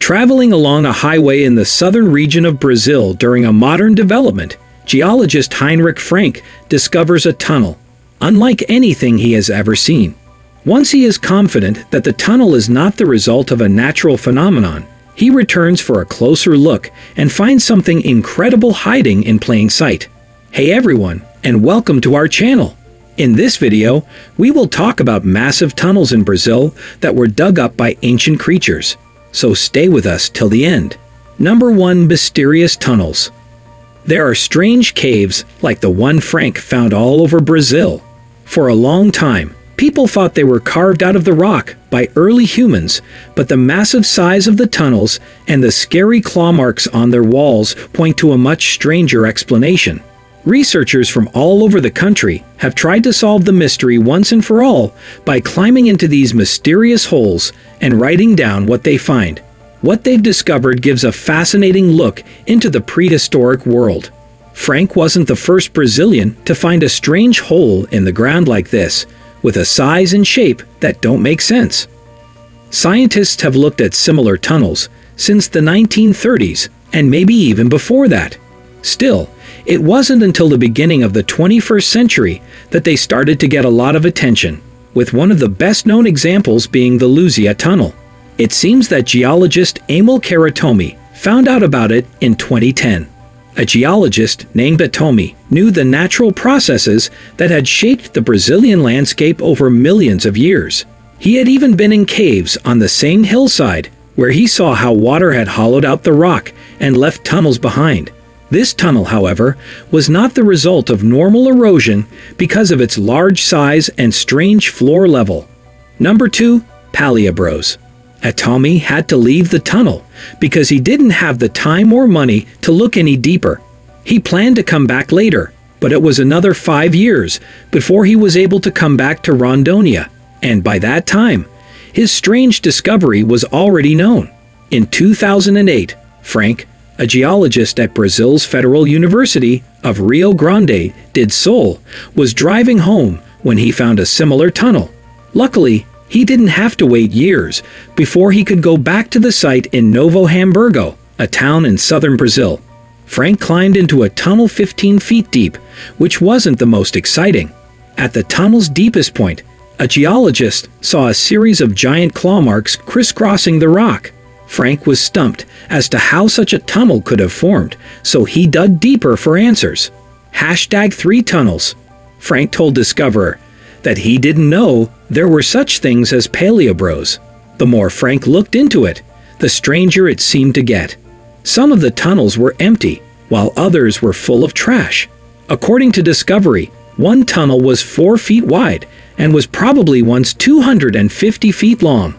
Traveling along a highway in the southern region of Brazil during a modern development, geologist Heinrich Frank discovers a tunnel, unlike anything he has ever seen. Once he is confident that the tunnel is not the result of a natural phenomenon, he returns for a closer look and finds something incredible hiding in plain sight. Hey everyone, and welcome to our channel. In this video, we will talk about massive tunnels in Brazil that were dug up by ancient creatures. So stay with us till the end. Number 1. Mysterious tunnels. There are strange caves like the one Frank found all over Brazil. For a long time, people thought they were carved out of the rock by early humans, but the massive size of the tunnels and the scary claw marks on their walls point to a much stranger explanation. Researchers from all over the country have tried to solve the mystery once and for all by climbing into these mysterious holes and writing down what they find. What they've discovered gives a fascinating look into the prehistoric world. Frank wasn't the first Brazilian to find a strange hole in the ground like this, with a size and shape that don't make sense. Scientists have looked at similar tunnels since the 1930s, and maybe even before that. Still, it wasn't until the beginning of the 21st century that they started to get a lot of attention, with one of the best-known examples being the Luzia Tunnel. It seems that geologist Emil Karatomi found out about it in 2010. A geologist named Batomi knew the natural processes that had shaped the Brazilian landscape over millions of years. He had even been in caves on the same hillside where he saw how water had hollowed out the rock and left tunnels behind. This tunnel, however, was not the result of normal erosion because of its large size and strange floor level. Number 2. Paleobros. Atomi had to leave the tunnel because he didn't have the time or money to look any deeper. He planned to come back later, but it was another 5 years before he was able to come back to Rondônia, and by that time, his strange discovery was already known. In 2008, Frank, a geologist at Brazil's Federal University of Rio Grande do Sul, was driving home when he found a similar tunnel. Luckily, he didn't have to wait years before he could go back to the site in Novo Hamburgo, a town in southern Brazil. Frank climbed into a tunnel 15 feet deep, which wasn't the most exciting. At the tunnel's deepest point, a geologist saw a series of giant claw marks crisscrossing the rock. Frank was stumped as to how such a tunnel could have formed, so he dug deeper for answers. #3 tunnels. Frank told Discoverer that he didn't know there were such things as paleobros. The more Frank looked into it, the stranger it seemed to get. Some of the tunnels were empty, while others were full of trash. According to Discovery, one tunnel was 4 feet wide and was probably once 250 feet long.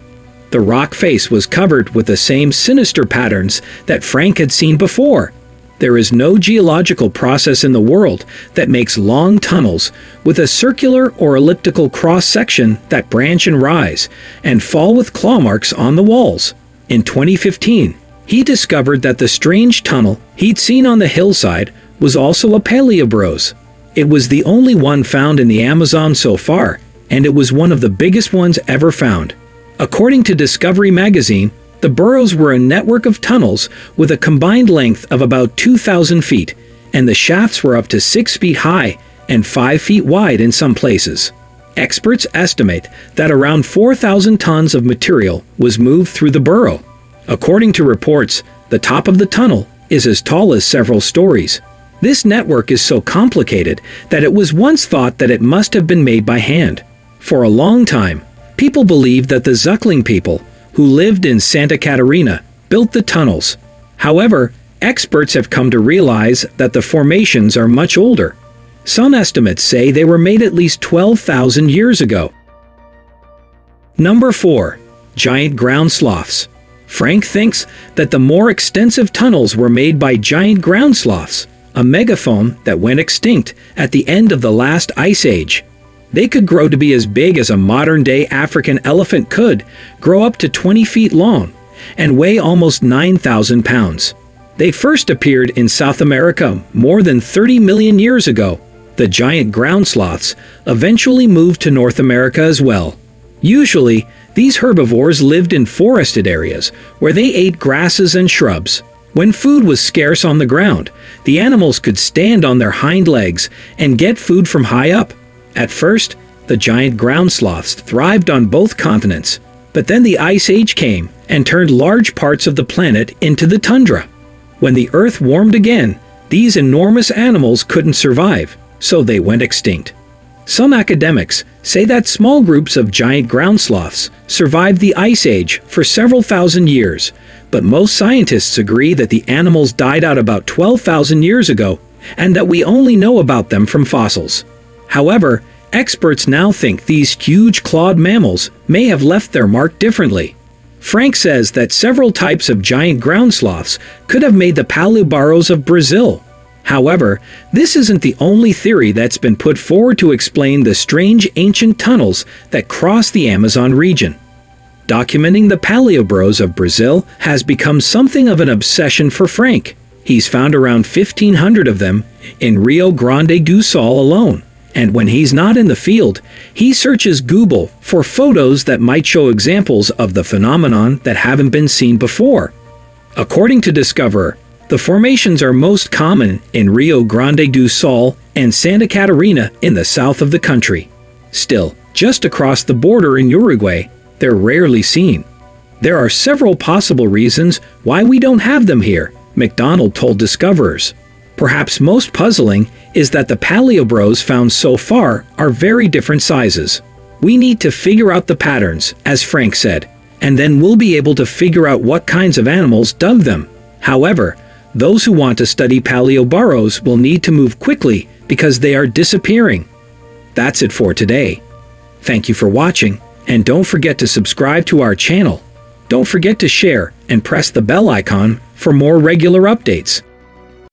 The rock face was covered with the same sinister patterns that Frank had seen before. There is no geological process in the world that makes long tunnels with a circular or elliptical cross-section that branch and rise and fall with claw marks on the walls. In 2015, he discovered that the strange tunnel he'd seen on the hillside was also a paleobros. It was the only one found in the Amazon so far, and it was one of the biggest ones ever found. According to Discovery magazine, the burrows were a network of tunnels with a combined length of about 2,000 feet, and the shafts were up to 6 feet high and 5 feet wide in some places. Experts estimate that around 4,000 tons of material was moved through the burrow. According to reports, the top of the tunnel is as tall as several stories. This network is so complicated that it was once thought that it must have been made by hand. For a long time, people believed that the Zuckling people, who lived in Santa Catarina, built the tunnels. However, experts have come to realize that the formations are much older. Some estimates say they were made at least 12,000 years ago. Number 4. Giant ground sloths. Frank thinks that the more extensive tunnels were made by giant ground sloths, a megafauna that went extinct at the end of the last ice age. They could grow to be as big as a modern-day African elephant could, grow up to 20 feet long, and weigh almost 9,000 pounds. They first appeared in South America more than 30 million years ago. The giant ground sloths eventually moved to North America as well. Usually, These herbivores lived in forested areas where they ate grasses and shrubs. When food was scarce on the ground, the animals could stand on their hind legs and get food from high up. At first, the giant ground sloths thrived on both continents, but then the Ice Age came and turned large parts of the planet into the tundra. When the Earth warmed again, these enormous animals couldn't survive, so they went extinct. Some academics say that small groups of giant ground sloths survived the Ice Age for several thousand years, but most scientists agree that the animals died out about 12,000 years ago and that we only know about them from fossils. However, experts now think these huge clawed mammals may have left their mark differently. Frank says that several types of giant ground sloths could have made the paleobarros of Brazil. However, this isn't the only theory that's been put forward to explain the strange ancient tunnels that cross the Amazon region. Documenting the paleobarros of Brazil has become something of an obsession for Frank. He's found around 1,500 of them in Rio Grande do Sul alone, and when he's not in the field, he searches Google for photos that might show examples of the phenomenon that haven't been seen before. According to Discoverer, the formations are most common in Rio Grande do Sul and Santa Catarina in the south of the country. Still, just across the border in Uruguay, they're rarely seen. There are several possible reasons why we don't have them here, McDonald told Discoverers. Perhaps most puzzling is that the paleobarros found so far are very different sizes. We need to figure out the patterns, as Frank said, and then we'll be able to figure out what kinds of animals dug them. However, those who want to study paleobarros will need to move quickly because they are disappearing. That's it for today. Thank you for watching, and don't forget to subscribe to our channel. Don't forget to share and press the bell icon for more regular updates.